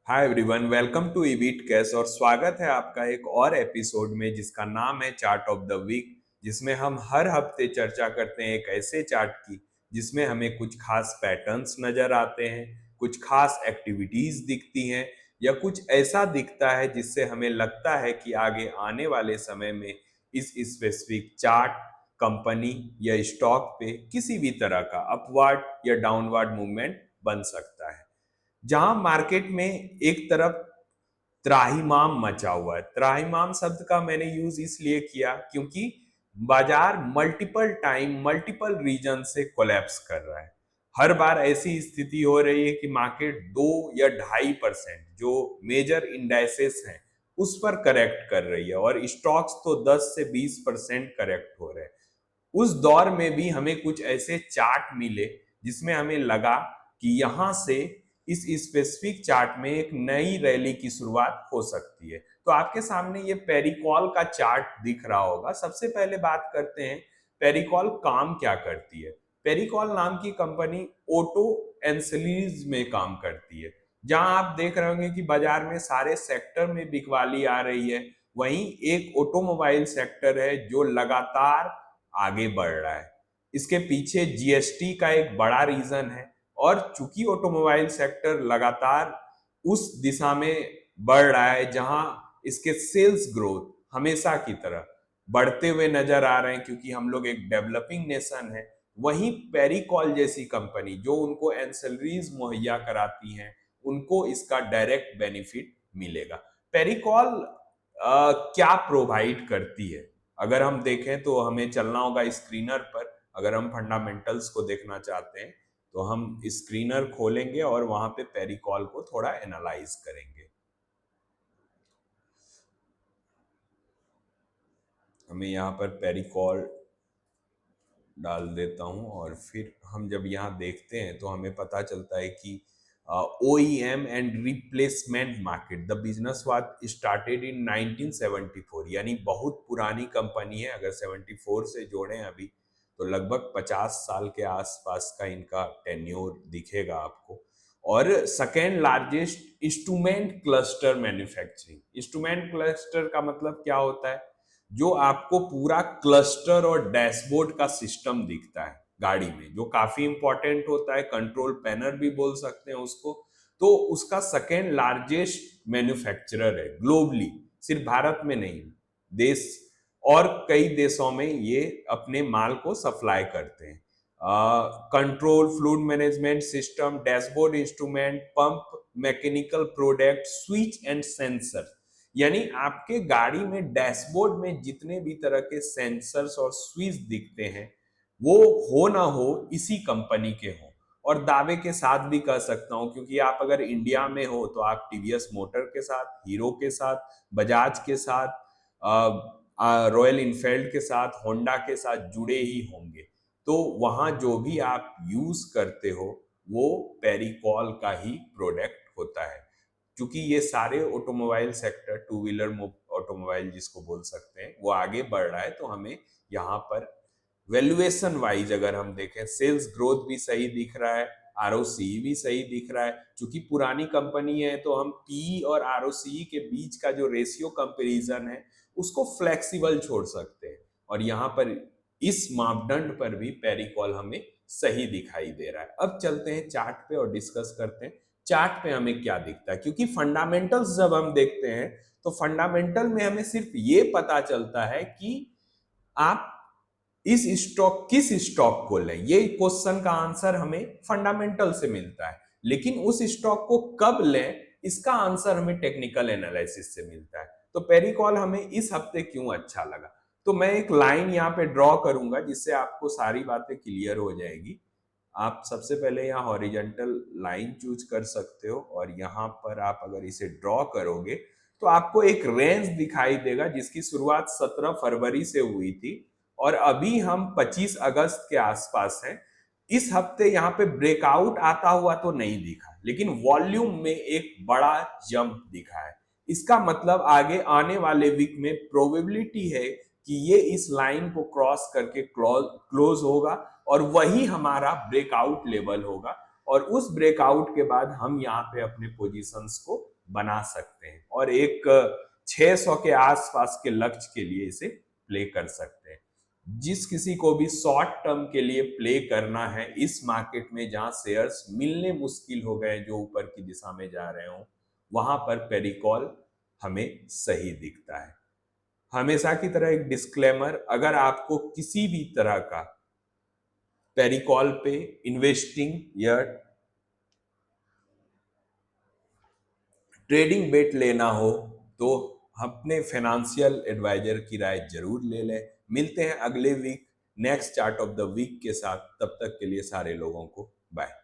Hi everyone, welcome to इवीट cash और स्वागत है आपका एक और एपिसोड में जिसका नाम है चार्ट ऑफ द वीक, जिसमें हम हर हफ्ते चर्चा करते हैं एक ऐसे चार्ट की जिसमें हमें कुछ खास पैटर्न्स नजर आते हैं, कुछ खास एक्टिविटीज दिखती हैं या कुछ ऐसा दिखता है जिससे हमें लगता है कि आगे आने वाले समय में इस स्पेसिफिक चार्ट, कंपनी या स्टॉक पे किसी भी तरह का अपवर्ड या डाउनवर्ड मूवमेंट बन सकता है। जहां मार्केट में एक तरफ त्राहिमाम मचा हुआ है। त्राहिमाम शब्द का मैंने यूज इसलिए किया क्योंकि बाजार मल्टीपल टाइम मल्टीपल रीजन से कोलैप्स कर रहा है। हर बार ऐसी स्थिति हो रही है कि मार्केट 2 या 2.5% जो मेजर इंडाइसेस हैं उस पर करेक्ट कर रही है और स्टॉक्स तो 10 से 20% करेक्ट हो रहे हैं। उस दौर में भी हमें कुछ ऐसे चार्ट मिले जिसमें हमें लगा कि यहां से इस स्पेसिफिक चार्ट में एक नई रैली की शुरुआत हो सकती है। तो आपके सामने ये पेरिकॉल का चार्ट दिख रहा होगा। सबसे पहले बात करते हैं पेरिकॉल काम क्या करती है। पेरिकॉल नाम की कंपनी ऑटो एंसिलरीज में काम करती है। जहां आप देख रहे होंगे कि बाजार में सारे सेक्टर में बिकवाली आ रही है, वहीं एक ऑटोमोबाइल सेक्टर है जो लगातार आगे बढ़ रहा है। इसके पीछे जीएसटी का एक बड़ा रीजन है और चूंकि ऑटोमोबाइल सेक्टर लगातार उस दिशा में बढ़ रहा है जहां इसके सेल्स ग्रोथ हमेशा की तरह बढ़ते हुए नजर आ रहे हैं, क्योंकि हम लोग एक डेवलपिंग नेशन है। वहीं पेरिकॉल जैसी कंपनी जो उनको एंसेलरीज मुहैया कराती हैं, उनको इसका डायरेक्ट बेनिफिट मिलेगा। पेरिकॉल क्या प्रोवाइड करती है, अगर हम देखें तो हमें चलना होगा स्क्रीनर पर। अगर हम फंडामेंटल्स को देखना चाहते हैं तो हम स्क्रीनर खोलेंगे और वहां पे पेरिकॉल को थोड़ा एनालाइज करेंगे। हमें यहाँ पर पेरिकॉल डाल देता हूँ और फिर हम जब यहाँ देखते हैं तो हमें पता चलता है कि OEM and replacement market the business was started in 1974, यानी बहुत पुरानी कंपनी है। अगर 74 से जोड़ें अभी तो लगभग 50 साल के आसपास का इनका टेन्योर दिखेगा आपको। और second largest instrument cluster manufacturing. Instrument cluster का मतलब क्या होता है? जो आपको पूरा क्लस्टर और डैशबोर्ड का सिस्टम दिखता है गाड़ी में, जो काफी इंपॉर्टेंट होता है, कंट्रोल पैनल भी बोल सकते हैं उसको। तो उसका सेकेंड लार्जेस्ट मैन्युफैक्चरर है ग्लोबली, सिर्फ भारत में नहीं, देश और कई देशों में ये अपने माल को सप्लाई करते हैं। Control, fluid management system, dashboard instrument, pump, mechanical product, switch and sensor, यानी आपके गाड़ी में डैशबोर्ड में जितने भी तरह के सेंसर्स और स्विच दिखते हैं वो हो ना हो इसी कंपनी के हो। और दावे के साथ भी कह सकता हूं, क्योंकि आप अगर इंडिया में हो तो आप टीवीएस मोटर के साथ, हीरो के साथ, बजाज के साथ, रॉयल इनफील्ड के साथ, होंडा के साथ जुड़े ही होंगे। तो वहां जो भी आप यूज करते हो वो पेरिकॉल का ही प्रोडक्ट होता है। क्योंकि ये सारे automobile sector, two wheeler automobile जिसको बोल सकते हैं, वो आगे बढ़ रहा है। तो हमें यहाँ पर वैल्यूएशन वाइज अगर हम देखें, सेल्स ग्रोथ भी सही दिख रहा है, आरओसी भी सही दिख रहा है। क्योंकि पुरानी कंपनी है तो हम पी और आरओसी के बीच का जो रेशियो कंपैरिजन है उसको फ्लेक्सिबल छोड़ सकते हैं। और यहाँ पर इस मापदंड पर भी पेरिकॉल हमें सही दिखाई दे रहा है। अब चलते हैं चार्ट पे और डिस्कस करते हैं चार्ट पे हमें क्या दिखता है। क्योंकि फंडामेंटल्स जब हम देखते हैं तो फंडामेंटल में हमें सिर्फ ये पता चलता है कि आप इस स्टॉक किस स्टॉक को लें, ये क्वेश्चन का आंसर हमें फंडामेंटल से मिलता है। लेकिन उस स्टॉक को कब लें, इसका आंसर हमें टेक्निकल एनालिसिस से मिलता है। तो पेरिकॉल हमें इस हफ्ते क्यों अच्छा लगा, तो मैं एक लाइन यहाँ पे ड्रॉ करूंगा जिससे आपको सारी बातें क्लियर हो जाएगी। आप सबसे पहले यहाँ हॉरिजेंटल लाइन चूज कर सकते हो और यहाँ पर आप अगर इसे ड्रॉ करोगे तो आपको एक रेंज दिखाई देगा जिसकी शुरुआत 17 फरवरी से हुई थी और अभी हम 25 अगस्त के आसपास हैं। इस हफ्ते यहाँ पे ब्रेकआउट आता हुआ तो नहीं दिखा, लेकिन वॉल्यूम में एक बड़ा जंप दिखा है। इसका मतलब आगे आने वाले वीक में प्रोबेबिलिटी है कि ये इस लाइन को क्रॉस करके क्लोज होगा और वही हमारा ब्रेकआउट लेवल होगा। और उस ब्रेकआउट के बाद हम यहाँ पे अपने पोजीशंस को बना सकते हैं और एक 600 के आसपास के लक्ष्य के लिए इसे प्ले कर सकते हैं। जिस किसी को भी शॉर्ट टर्म के लिए प्ले करना है इस मार्केट में जहां शेयर्स मिलने मुश्किल हो गए जो ऊपर की दिशा में जा रहे हो, वहां पर पेरिकॉल हमें सही दिखता है। हमेशा की तरह एक डिस्क्लेमर, अगर आपको किसी भी तरह का पेरिकॉल पे इन्वेस्टिंग या ट्रेडिंग बेट लेना हो तो अपने फाइनेंशियल एडवाइजर की राय जरूर ले लें। मिलते हैं अगले week next chart of the week के साथ। तब तक के लिए सारे लोगों को बाय।